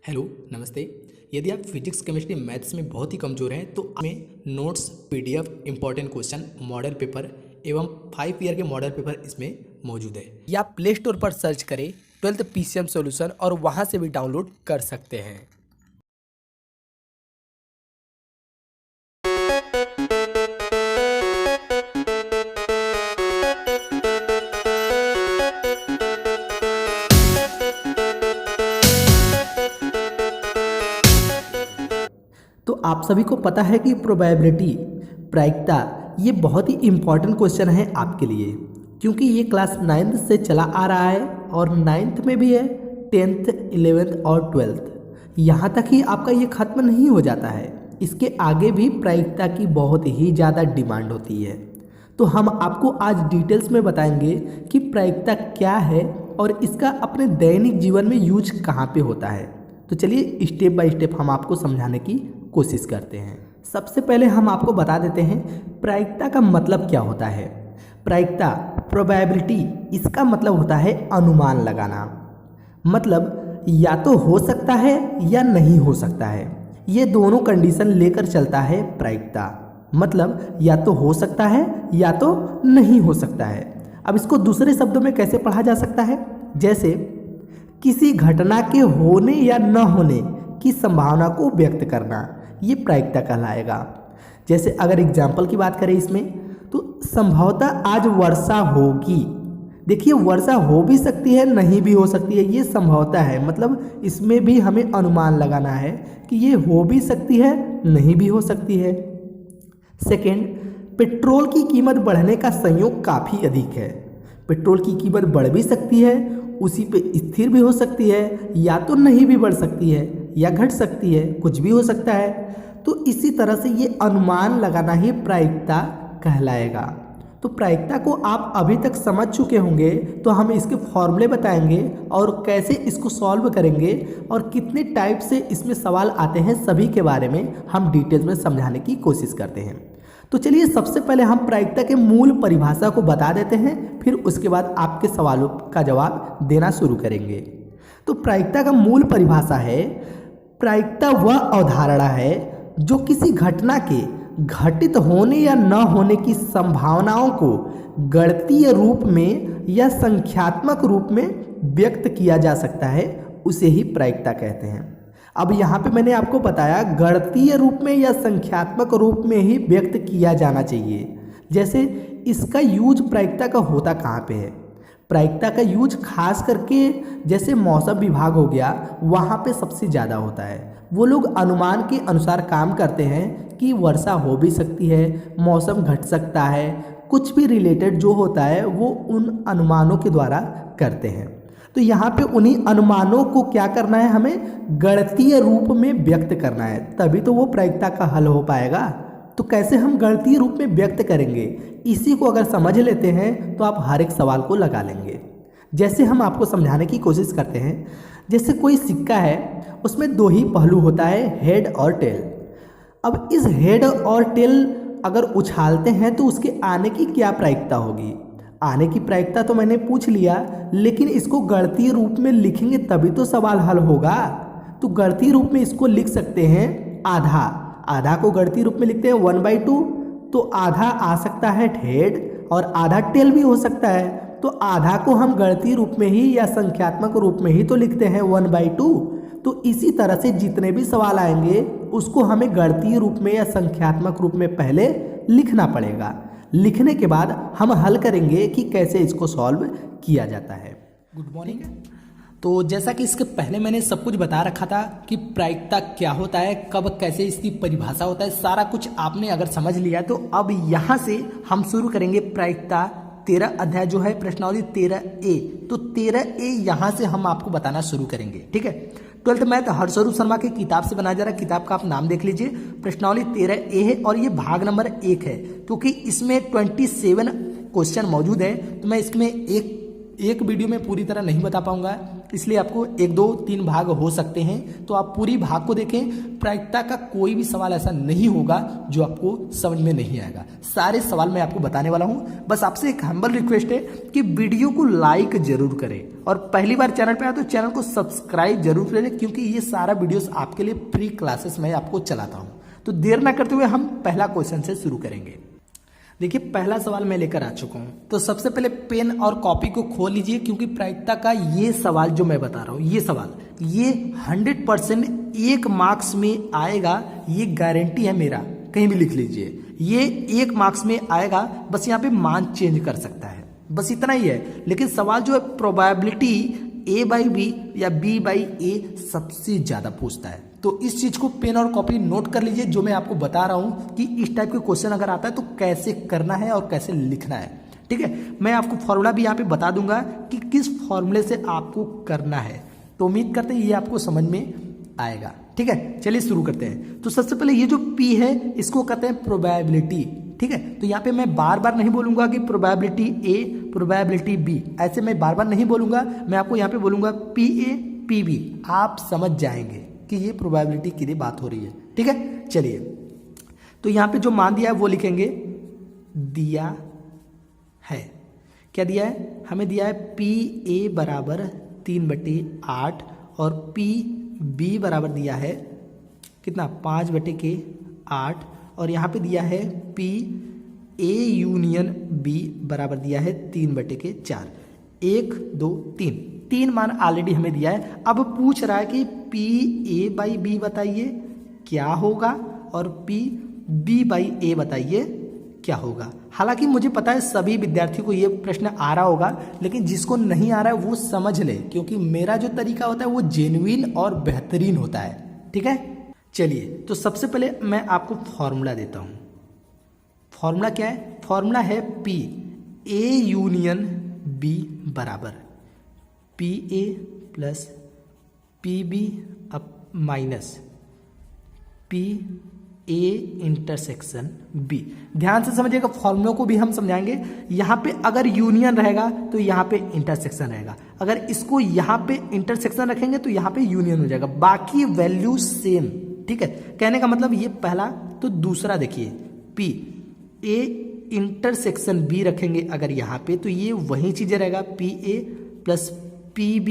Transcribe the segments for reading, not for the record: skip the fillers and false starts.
Hello नमस्ते। यदि आप फिजिक्स केमिस्ट्री मैथ्स में बहुत ही कमज़ोर हैं तो हमें notes PDF important question model paper एवं 5 ईयर के मॉडल पेपर इसमें मौजूद है। या आप प्ले स्टोर पर सर्च करें 12th पीसीएम सॉल्यूशन और वहां से भी डाउनलोड कर सकते हैं। तो आप सभी को पता है कि प्रोबेबिलिटी प्रायिकता ये बहुत ही इम्पॉर्टेंट क्वेश्चन है आपके लिए, क्योंकि ये क्लास 9th से चला आ रहा है और 9th में भी है, 10th 11th और 12th यहाँ तक ही आपका ये खत्म नहीं हो जाता है। इसके आगे भी प्रायिकता की बहुत ही ज़्यादा डिमांड होती है। तो हम आपको आज डिटेल्स में बताएंगे कि प्रायिकता क्या है और इसका अपने दैनिक जीवन में यूज कहाँ पे होता है। तो चलिए स्टेप बाय स्टेप हम आपको समझाने की कोशिश करते हैं। सबसे पहले हम आपको बता देते हैं प्रायिकता का मतलब क्या होता है। प्रायिकता प्रोबेबिलिटी इसका मतलब होता है अनुमान लगाना, मतलब या तो हो सकता है या नहीं हो सकता है। ये दोनों कंडीशन लेकर चलता है प्रायिकता, मतलब या तो हो सकता है या तो नहीं हो सकता है। अब इसको दूसरे शब्दों में कैसे पढ़ा जा सकता है, जैसे किसी घटना के होने या न होने की संभावना को व्यक्त करना, ये प्रायिकता कहलाएगा। जैसे अगर एग्जाम्पल की बात करें इसमें, तो संभवतः आज वर्षा होगी। देखिए वर्षा हो भी सकती है, नहीं भी हो सकती है, ये संभवतः है, मतलब इसमें भी हमें अनुमान लगाना है कि ये हो भी सकती है, नहीं भी हो सकती है। सेकेंड, पेट्रोल की कीमत बढ़ने का संयोग काफ़ी अधिक है। पेट्रोल की कीमत बढ़ भी सकती है, उसी पे स्थिर भी हो सकती है, या तो नहीं भी बढ़ सकती है या घट सकती है, कुछ भी हो सकता है। तो इसी तरह से ये अनुमान लगाना ही प्रायिकता कहलाएगा। तो प्रायिकता को आप अभी तक समझ चुके होंगे, तो हम इसके फॉर्मूले बताएंगे और कैसे इसको सॉल्व करेंगे और कितने टाइप से इसमें सवाल आते हैं, सभी के बारे में हम डिटेल्स में समझाने की कोशिश करते हैं। तो चलिए सबसे पहले हम प्रायिकता के मूल परिभाषा को बता देते हैं, फिर उसके बाद आपके सवालों का जवाब देना शुरू करेंगे। तो प्रायिकता का मूल परिभाषा है, प्रायिकता वह अवधारणा है जो किसी घटना के घटित होने या न होने की संभावनाओं को गणितीय रूप में या संख्यात्मक रूप में व्यक्त किया जा सकता है, उसे ही प्रायिकता कहते हैं। अब यहाँ पे मैंने आपको बताया गणितीय रूप में या संख्यात्मक रूप में ही व्यक्त किया जाना चाहिए। जैसे इसका यूज प्रायिकता का होता कहाँ पे है, प्रायिकता का यूज खास करके जैसे मौसम विभाग हो गया, वहाँ पे सबसे ज़्यादा होता है। वो लोग अनुमान के अनुसार काम करते हैं कि वर्षा हो भी सकती है, मौसम घट सकता है, कुछ भी रिलेटेड जो होता है वो उन अनुमानों के द्वारा करते हैं। तो यहाँ पे उन्हीं अनुमानों को क्या करना है, हमें गणितीय रूप में व्यक्त करना है, तभी तो वो प्रायिकता का हल हो पाएगा। तो कैसे हम गणितीय रूप में व्यक्त करेंगे, इसी को अगर समझ लेते हैं तो आप हर एक सवाल को लगा लेंगे। जैसे हम आपको समझाने की कोशिश करते हैं, जैसे कोई सिक्का है, उसमें दो ही पहलू होता है, हेड और टेल। अब इस हेड और टेल अगर उछालते हैं तो उसके आने की क्या प्रायिकता होगी। आने की प्रायिकता तो मैंने पूछ लिया, लेकिन इसको गणितीय रूप में लिखेंगे तभी तो सवाल हल होगा। तो गणितीय रूप में इसको लिख सकते हैं आधा, आधा को गणितीय रूप में लिखते हैं 1/2। तो आधा आ सकता है हेड और आधा टेल भी हो सकता है। तो आधा को हम गणितीय रूप में ही या संख्यात्मक रूप में ही तो लिखते हैं 1/2। तो इसी तरह से जितने भी सवाल आएंगे उसको हमें गणितीय रूप में या संख्यात्मक रूप में पहले लिखना पड़ेगा। लिखने के बाद हम हल करेंगे कि कैसे इसको सॉल्व किया जाता है। Good morning. तो जैसा कि इसके पहले मैंने सब कुछ बता रखा था कि प्रायिकता क्या होता है, कब कैसे इसकी परिभाषा होता है, सारा कुछ आपने अगर समझ लिया तो अब यहाँ से हम शुरू करेंगे प्रायिकता 13 अध्याय जो है प्रश्नावली 13A। तो 13A यहाँ से हम आपको बताना शुरू करेंगे, ठीक है। 12th मैथ हरस्वरूप शर्मा की किताब से बनाया जा रहा है, किताब का आप नाम देख लीजिए। प्रश्नावली 13A है और ये भाग नंबर 1 है, क्योंकि इसमें 27 क्वेश्चन मौजूद है। तो मैं इसमें एक एक वीडियो में पूरी तरह नहीं बता पाऊंगा, इसलिए आपको 1, 2, 3 भाग हो सकते हैं, तो आप पूरी भाग को देखें। प्रायिकता का कोई भी सवाल ऐसा नहीं होगा जो आपको समझ में नहीं आएगा, सारे सवाल मैं आपको बताने वाला हूं। बस आपसे एक हम्बल रिक्वेस्ट है कि वीडियो को लाइक जरूर करें और पहली बार चैनल पे आए तो चैनल को सब्सक्राइब जरूर करें, क्योंकि ये सारा वीडियोस आपके लिए फ्री क्लासेस मैं आपको चलाता हूं। तो देर ना करते हुए हम पहला क्वेश्चन से शुरू करेंगे। देखिए पहला सवाल मैं लेकर आ चुका हूं, तो सबसे पहले पेन और कॉपी को खोल लीजिए, क्योंकि प्रायिकता का ये सवाल जो मैं बता रहा हूं, ये सवाल ये 100% 1 मार्क्स में आएगा, ये गारंटी है मेरा। कहीं भी लिख लीजिए, ये 1 मार्क्स में आएगा, बस यहाँ पे मान चेंज कर सकता है, बस इतना ही है। लेकिन सवाल जो है प्रोबेबिलिटी A/B या B/A सबसे ज्यादा पूछता है, तो इस चीज को पेन और कॉपी नोट कर लीजिए, जो मैं आपको बता रहा हूं कि इस टाइप के क्वेश्चन अगर आता है तो कैसे करना है और कैसे लिखना है। ठीक है, मैं आपको फॉर्मूला भी यहाँ पे बता दूंगा कि किस फॉर्मूले से आपको करना है, तो उम्मीद करते हैं ये आपको समझ में आएगा। ठीक है, चलिए शुरू करते हैं। तो सबसे पहले ये जो P है इसको कहते हैं प्रोबेबिलिटी। ठीक है, तो यहाँ पे मैं बार बार नहीं बोलूंगा कि प्रोबेबिलिटी A प्रोबेबिलिटी B, ऐसे मैं बार बार नहीं बोलूंगा, मैं आपको यहाँ पे बोलूंगा PA PB, आप समझ जाएंगे कि ये प्रोबेबिलिटी की बात हो रही है। ठीक है, चलिए तो यहाँ पे जो मान दिया है वो लिखेंगे, दिया है, क्या दिया है, हमें दिया है PA बराबर 3/8 और PB बराबर दिया है कितना 5/8, और यहाँ पे दिया है PA यूनियन B बराबर दिया है 3/4। 1, 2, 3 मान ऑलरेडी हमें दिया है। अब पूछ रहा है कि PA/B बताइए क्या होगा और PB/A बताइए क्या होगा। हालांकि मुझे पता है सभी विद्यार्थियों को ये प्रश्न आ रहा होगा, लेकिन जिसको नहीं आ रहा है वो समझ ले, क्योंकि मेरा जो तरीका होता है वो जेन्युइन और बेहतरीन होता है। ठीक है, चलिए तो सबसे पहले मैं आपको फॉर्मूला देता हूं। फॉर्मूला क्या है, फॉर्मूला है PA यूनियन B बराबर PA plus PB minus PA intersection B। ध्यान से समझिएगा, फॉर्मूलों को भी हम समझाएंगे। यहाँ पे अगर यूनियन रहेगा तो यहाँ पे इंटरसेक्शन रहेगा, अगर इसको यहाँ पे इंटरसेक्शन रखेंगे तो यहाँ पे यूनियन हो जाएगा, बाकी वैल्यू सेम। ठीक है, कहने का मतलब ये पहला। तो दूसरा देखिए, PA इंटरसेक्शन B रखेंगे अगर यहाँ पे तो ये वही चीजें रहेगा, PA प्लस PB,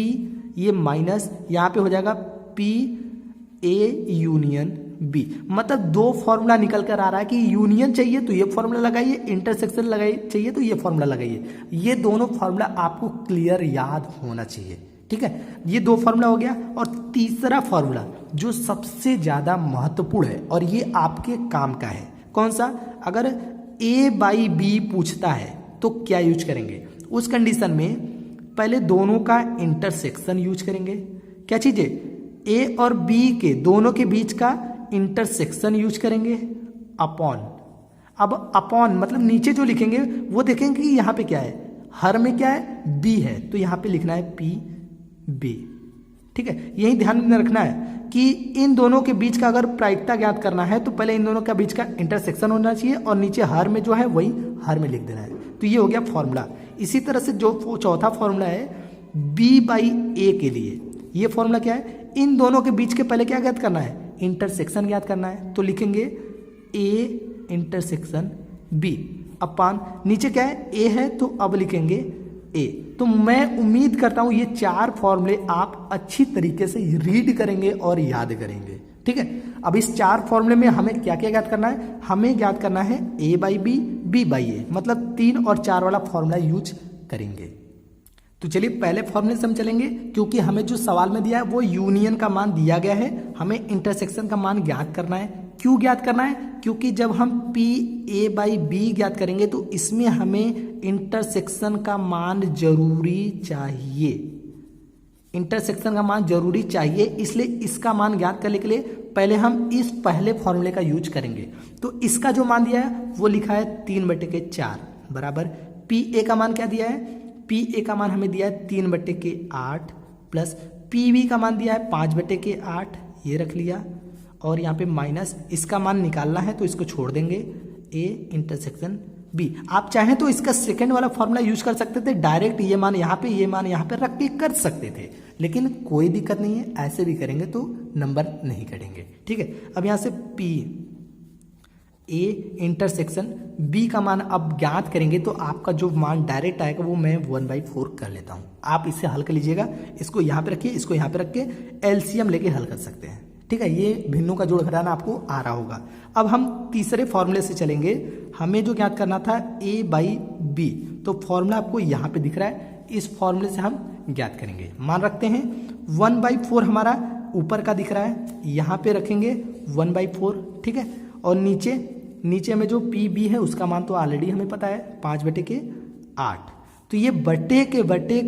ये माइनस यहाँ पे हो जाएगा PA यूनियन B। मतलब दो फॉर्मूला निकल कर आ रहा है कि यूनियन चाहिए तो ये फॉर्मूला लगाइए, इंटरसेक्शन लगाइए चाहिए तो ये फॉर्मूला लगाइए। ये दोनों फॉर्मूला आपको क्लियर याद होना चाहिए। ठीक है, ये 2 फॉर्मूला हो गया। और तीसरा फॉर्मूला जो सबसे ज्यादा महत्वपूर्ण है और ये आपके काम का है, कौन सा, अगर A/B पूछता है तो क्या यूज करेंगे। उस कंडीशन में पहले दोनों का इंटरसेक्शन यूज करेंगे। क्या चीज है, A और B के दोनों के बीच का इंटरसेक्शन यूज करेंगे अपॉन। अब अपॉन मतलब नीचे जो लिखेंगे वो देखेंगे कि यहाँ पे क्या है, हर में क्या है, B है, तो यहाँ पे लिखना है PB। ठीक है, यही ध्यान में रखना है कि इन दोनों के बीच का अगर प्रायिकता ज्ञात करना है तो पहले इन दोनों के बीच का इंटरसेक्शन होना चाहिए और नीचे हर में जो है वही हर में लिख देना है। तो ये हो गया फॉर्मूला। इसी तरह से जो चौथा फॉर्मूला है B/A के लिए, ये फॉर्मूला क्या है, इन दोनों के बीच के पहले क्या ज्ञात करना है, इंटरसेक्शन ज्ञात करना है। तो लिखेंगे A इंटरसेक्शन B अपान नीचे क्या है, A है तो अब लिखेंगे A। तो मैं उम्मीद करता हूं ये 4 फॉर्मूले आप अच्छी तरीके से रीड करेंगे और याद करेंगे। ठीक है, अब इस 4 फॉर्मूले में हमें क्या क्या ज्ञात करना है, हमें ज्ञात करना है A/B B/A, मतलब 3 और 4 वाला फॉर्मूला यूज करेंगे। तो चलिए पहले फॉर्मूले से हम चलेंगे, क्योंकि हमें जो सवाल में दिया है वो यूनियन का मान दिया गया है, हमें इंटरसेक्शन का मान ज्ञात करना है। क्यों ज्ञात करना है, क्योंकि जब हम PA/B ज्ञात करेंगे तो इसमें हमें इंटरसेक्शन का मान जरूरी चाहिए, इंटरसेक्शन का मान जरूरी चाहिए, इसलिए इसका मान ज्ञात करने के लिए पहले हम इस पहले फॉर्मूले का यूज करेंगे। तो इसका जो मान दिया है वो लिखा है 3/4 बराबर PA का मान क्या दिया है, PA का मान हमें दिया है 3/8 प्लस PB का मान दिया है 5/8, ये रख लिया, और यहाँ पे माइनस इसका मान निकालना है तो इसको छोड़ देंगे, A इंटरसेक्शन बी। आप चाहें तो इसका सेकंड वाला फॉर्मूला यूज कर सकते थे, डायरेक्ट ये मान यहाँ पे ये मान यहाँ पे रख के कर सकते थे, लेकिन कोई दिक्कत नहीं है, ऐसे भी करेंगे तो नंबर नहीं कटेंगे। ठीक है, अब यहाँ से पी ए इंटरसेक्शन बी का मान अब ज्ञात करेंगे, तो आपका जो मान डायरेक्ट आएगा वो मैं 1/4 कर लेता हूँ। आप इसे हल कर लीजिएगा, इसको यहाँ पे रखिए, इसको यहाँ पे रख के एलसीएम लेके हल कर सकते हैं। ठीक है, ये भिन्नों का जोड़ घटाना आपको आ रहा होगा। अब हम तीसरे फॉर्मूले से चलेंगे। हमें जो ज्ञात करना था a/b, तो फॉर्मूला आपको यहाँ पे दिख रहा है, इस फॉर्मूले से हम ज्ञात करेंगे। मान रखते हैं 1/4 हमारा ऊपर का दिख रहा है, यहाँ पे रखेंगे 1/4। ठीक है, और नीचे में जो पी है उसका मान तो ऑलरेडी हमें पता है 5/8। तो ये बट्टे के बट्टे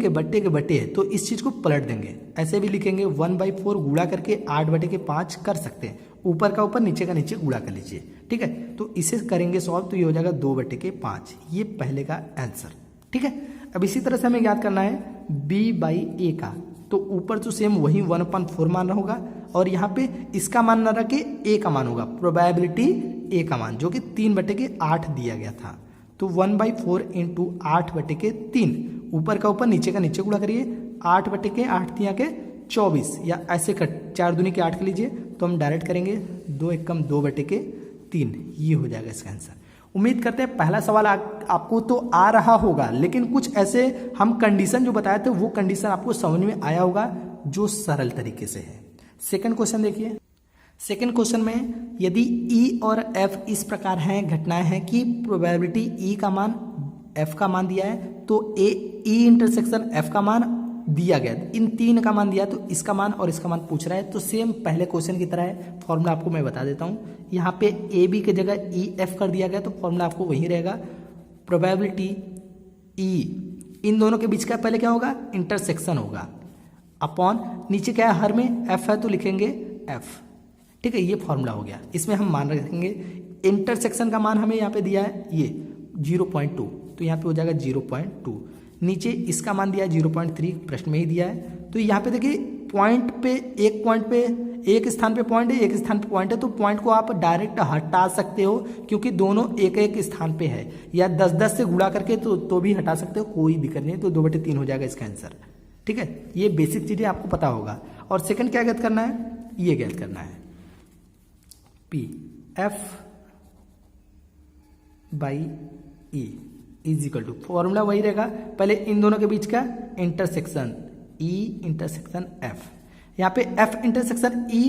है, तो इस चीज को पलट देंगे, ऐसे भी लिखेंगे 1/4 गुणा करके 8/5 कर सकते हैं, ऊपर का ऊपर नीचे का नीचे गुणा कर लीजिए। ठीक है, तो इसे करेंगे सॉल्व, तो ये हो जाएगा 2/5, ये पहले का आंसर। ठीक है, अब इसी तरह से हमें याद करना है b/a का, तो ऊपर तो सेम वही 1/4 मान होगा, और यहाँ पे इसका मान न रखे a का मान होगा, प्रोबेबिलिटी a का मान, जो कि 3/8 दिया गया था। तो 1/4 इंटू 8/3, ऊपर का ऊपर नीचे का नीचे गुणा करिए, 8/8 दिया के 24, या ऐसे कट 4 दूनी के 8 के लीजिए, तो हम डायरेक्ट करेंगे 2 एकम 2/3, ये हो जाएगा इसका आंसर। उम्मीद करते हैं पहला सवाल आपको तो आ रहा होगा, लेकिन कुछ ऐसे हम कंडीशन जो बताए थे वो कंडीशन आपको समझ में आया होगा, जो सरल तरीके से है। सेकंड क्वेश्चन देखिए। सेकंड क्वेश्चन में यदि E और F इस प्रकार हैं, घटनाएं हैं कि प्रोबेबिलिटी E का मान F का मान दिया है, तो E इंटरसेक्शन F का मान दिया गया, इन तीन का मान दिया, तो इसका मान और इसका मान पूछ रहा है। तो सेम पहले क्वेश्चन की तरह है, फॉर्मूला आपको मैं बता देता हूँ। यहाँ पे ए बी की जगह EF कर दिया गया, तो फॉर्मूला आपको वही रहेगा, प्रोबेबिलिटी E इन दोनों के बीच का पहले क्या होगा, इंटरसेक्शन होगा, अपॉन नीचे क्या है, हर में F है तो लिखेंगे F। ठीक है, ये फॉर्मूला हो गया। इसमें हम मान रखेंगे इंटरसेक्शन का मान हमें यहाँ पे दिया है ये 0.2, तो यहाँ पे हो जाएगा 0.2। नीचे इसका मान दिया है 0.3, प्रश्न में ही दिया है। तो यहाँ पे देखिए पॉइंट पे एक स्थान पे पॉइंट है, एक स्थान पे पॉइंट है, तो पॉइंट को आप डायरेक्ट हटा सकते हो, क्योंकि दोनों एक एक स्थान पे है, या 10-10 से गुणा करके तो भी हटा सकते हो, कोई दिक्कत नहीं है। तो 2/3 हो जाएगा इसका आंसर। ठीक है, ये बेसिक चीजें आपको पता होगा। और सेकंड क्या ज्ञात करना है, ये ज्ञात करना है F/E is equal to, formula वही रहेगा, पहले इन दोनों के बीच का इंटरसेक्शन E इंटरसेक्शन F। यहाँ पे F इंटरसेक्शन E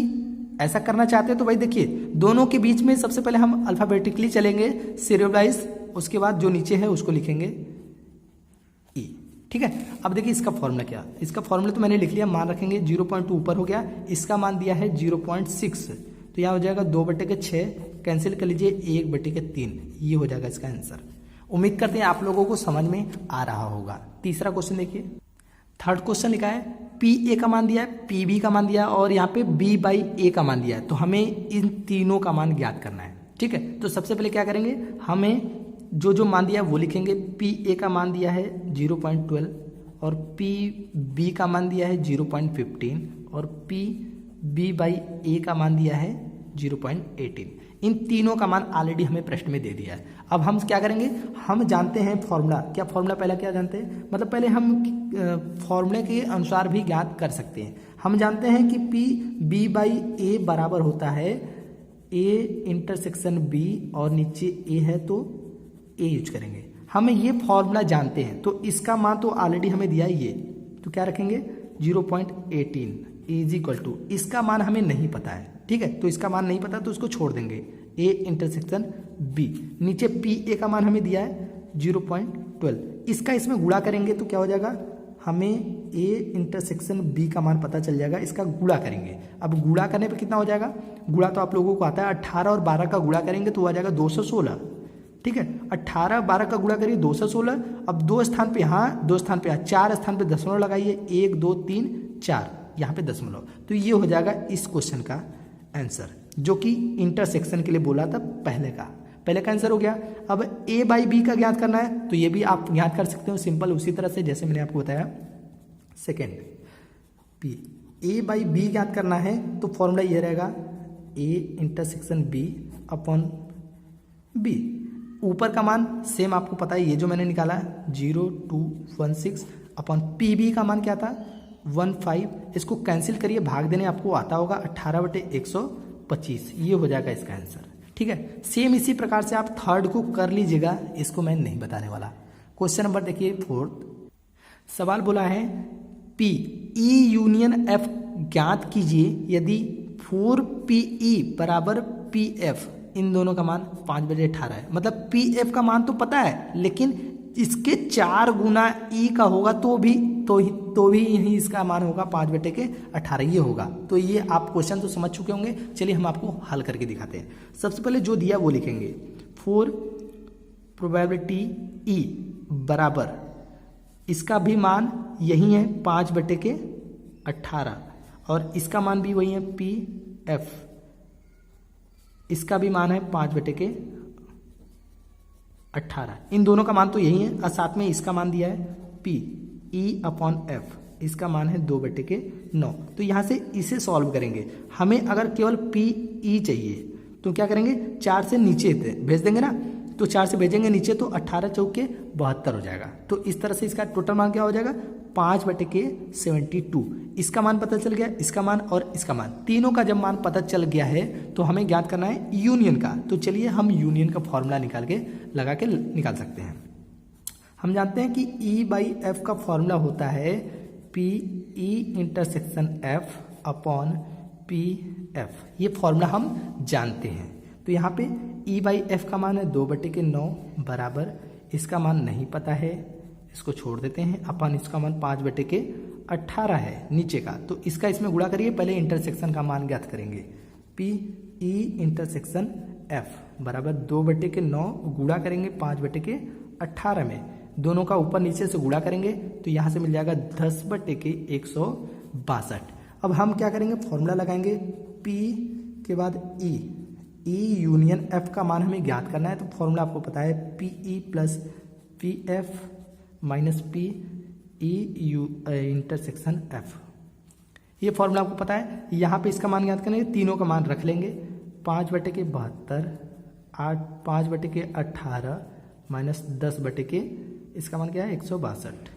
ऐसा करना चाहते हैं तो भाई देखिए दोनों के बीच में सबसे पहले हम अल्फाबेटिकली चलेंगे, सीरियलाइज, उसके बाद जो नीचे है उसको लिखेंगे E। ठीक है, अब देखिए इसका फॉर्मूला क्या, इसका फॉर्मूला तो मैंने लिख लिया, मान रखेंगे 0.2 ऊपर हो गया, इसका मान दिया है 0.6, तो यहाँ हो जाएगा 2/6, कैंसिल कर लीजिए 1/3, ये हो जाएगा इसका आंसर। उम्मीद करते हैं आप लोगों को समझ में आ रहा होगा। तीसरा क्वेश्चन देखिए, थर्ड क्वेश्चन लिखा है PA का मान दिया है, PB का मान दिया है, और यहाँ पे B/A का मान दिया है, तो हमें इन तीनों का मान ज्ञात करना है। ठीक है, तो सबसे पहले क्या करेंगे, हमें जो मान दिया है वो लिखेंगे। PA का मान दिया है 0.12, और PB का मान दिया है 0.15, और PB/A का मान दिया है 0.18। इन तीनों का मान ऑलरेडी हमें प्रश्न में दे दिया है। अब हम क्या करेंगे, हम जानते हैं फॉर्मूला, क्या फॉर्मूला पहला क्या जानते हैं, मतलब पहले हम फॉर्मूले के अनुसार भी ज्ञात कर सकते हैं। हम जानते हैं कि PB/A बराबर होता है A इंटरसेक्शन B, और नीचे A है तो A यूज करेंगे। हमें ये फॉर्मूला जानते हैं, तो इसका मान तो ऑलरेडी हमें दिया है ये, तो क्या रखेंगे 0.18 इज इक्वल टू, इसका मान हमें नहीं पता है। ठीक है, तो इसका मान नहीं पता तो उसको छोड़ देंगे, A इंटरसेक्शन B। नीचे PA का मान हमें दिया है 0.12, इसका इसमें गुणा करेंगे तो क्या हो जाएगा, हमें A इंटरसेक्शन B का मान पता चल जाएगा, इसका गुणा करेंगे। अब गुणा करने पे कितना हो जाएगा, गुणा तो आप लोगों को आता है, 18 और 12 का गुणा करेंगे तो आ जाएगा 216। ठीक है, 18 12 का गुणा करिए 216। अब दो स्थान पे यहाँ, दो स्थान पे यहाँ, 4 स्थान पे दशमलव लगाइए, 1 2 3 4, यहाँ पे दशमलव, तो ये हो जाएगा इस क्वेश्चन का आंसर, जो कि इंटरसेक्शन के लिए बोला था पहले का आंसर हो गया। अब A/B का ज्ञात करना है, तो ये भी आप ज्ञात कर सकते हो सिंपल उसी तरह से जैसे मैंने आपको बताया। सेकेंड P A/B ज्ञात करना है, तो फॉर्मूला ये रहेगा A intersection B upon B। ऊपर का मान सेम आपको पता है, ये जो मैंने निकाला है 0216 अपॉन PB का मान क्या था 15, इसको कैंसिल करिए, भाग देने आपको आता होगा 18/125, ये हो जाएगा इसका आंसर। ठीक है, सेम इसी प्रकार से आप थर्ड को कर लीजिएगा, इसको मैं नहीं बताने वाला। क्वेश्चन नंबर देखिए 4, सवाल बोला है P E यूनियन F ज्ञात कीजिए यदि 4PE बराबर PF, इन दोनों का मान 5/18 है। मतलब PF का मान तो पता है, लेकिन इसके 4 गुना E का होगा तो भी यही इसका मान होगा 5/18, ये होगा। तो ये आप क्वेश्चन तो समझ चुके होंगे। चलिए हम आपको हल करके दिखाते हैं। सबसे पहले जो दिया वो लिखेंगे, 4 प्रोबेबिलिटी E बराबर, इसका भी मान यही है 5/18 और इसका मान भी वही है PF, इसका भी मान है 5/18, इन दोनों का मान तो यही है और साथ में इसका मान दिया है PE/F, इसका मान है 2/9। तो यहाँ से इसे सॉल्व करेंगे। हमें अगर केवल PE चाहिए तो क्या करेंगे, 4 से नीचे भेज देंगे ना, तो 4 से भेजेंगे नीचे तो 18 चौके 72 हो जाएगा। तो इस तरह से इसका टोटल मान क्या हो जाएगा 5/72। इसका मान पता चल गया, इसका मान और इसका मान, तीनों का जब मान पता चल गया है तो हमें ज्ञात करना है यूनियन का। तो चलिए हम यूनियन का फॉर्मूला निकाल सकते हैं। हम जानते हैं कि E/F का फॉर्मूला होता है PE∩F अपॉन PF, ये फॉर्मूला हम जानते हैं। तो यहाँ पे E/F का मान है 2/9 बराबर, इसका मान नहीं पता है, इसको छोड़ देते हैं, अपन इसका मान 5/18 है नीचे का, तो इसका इसमें गुणा करिए। पहले इंटरसेक्शन का मान ज्ञात करेंगे, PE∩F बराबर 2/9 गुणा करेंगे 5/18 में, दोनों का ऊपर नीचे से गुणा करेंगे तो यहाँ से मिल जाएगा 10/162। अब हम क्या करेंगे, फॉर्मूला लगाएंगे, P के बाद E यूनियन F का मान हमें ज्ञात करना है। तो फॉर्मूला आपको पता है PE + PF - PE∩F, ये फॉर्मूला आपको पता है। यहाँ पे इसका मान ज्ञात करेंगे, तीनों का मान रख लेंगे, 5/72 5/18 - 10/, इसका मान क्या है 162।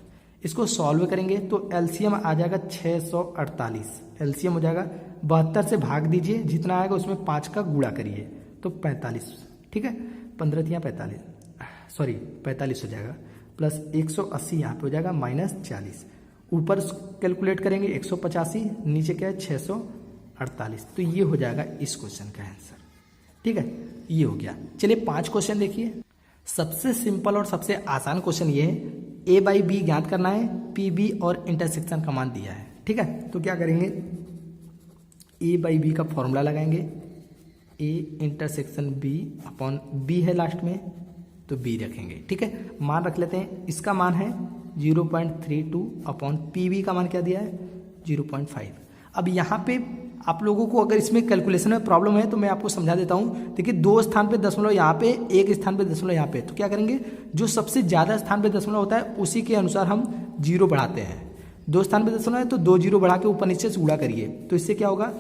इसको सॉल्व करेंगे तो एलसीएम आ जाएगा 648, एलसीएम हो जाएगा 72 से भाग दीजिए, जितना आएगा उसमें 5 का गुणा करिए तो 45, ठीक है, 45 हो जाएगा, प्लस 180 यहाँ पे हो जाएगा -40, ऊपर कैलकुलेट करेंगे 185, नीचे क्या है 648। तो ये हो जाएगा इस क्वेश्चन का आंसर। ठीक है, ये हो गया। चलिए 5 क्वेश्चन देखिए। सबसे सिंपल और सबसे आसान क्वेश्चन ये है, A/B ज्ञात करना है, PB और इंटरसेक्शन का मान दिया है। ठीक है, तो क्या करेंगे, A/B का फॉर्मूला लगाएंगे, A∩B है लास्ट में तो B रखेंगे। ठीक है, मान रख लेते हैं, इसका मान है 0.32 अपॉन PB का मान क्या दिया है 0.5। अब यहाँ पे आप लोगों को अगर इसमें कैलकुलेशन में प्रॉब्लम है तो मैं आपको समझा देता हूँ। देखिए 2 स्थान पे दशमलव यहाँ पे, 1 स्थान पे दशमलव यहाँ पे, तो क्या करेंगे, जो सबसे ज़्यादा स्थान पे दशमलव होता है उसी के अनुसार हम 0 बढ़ाते हैं। 2 स्थान पे दशमलव है तो 2 0 बढ़ा के ऊपर नीचे से गुणा करिए, तो इससे क्या होगा,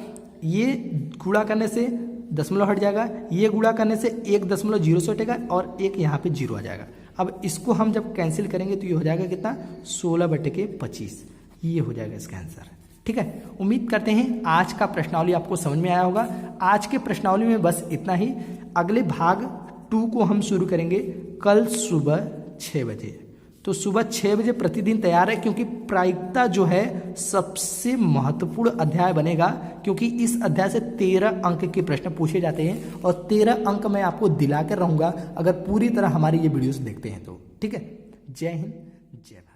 ये गुणा करने से दशमलव हट जाएगा, ये गुणा करने से 1.0 से हटेगा और 1 यहाँ पे 0 आ जाएगा। अब इसको हम जब कैंसिल करेंगे तो ये हो जाएगा कितना 16/25, ये हो जाएगा इसका आंसर। ठीक है, उम्मीद करते हैं आज का प्रश्नावली आपको समझ में आया होगा। आज के प्रश्नावली में बस इतना ही। अगले भाग 2 को हम शुरू करेंगे कल सुबह 6 बजे। तो सुबह 6 बजे प्रतिदिन तैयार है, क्योंकि प्रायिकता जो है सबसे महत्वपूर्ण अध्याय बनेगा, क्योंकि इस अध्याय से 13 अंक के प्रश्न पूछे जाते हैं और 13 अंक मैं आपको दिला कर रहूँगा अगर पूरी तरह हमारी ये वीडियोस देखते हैं तो। ठीक है, जय हिंद, जय भारत।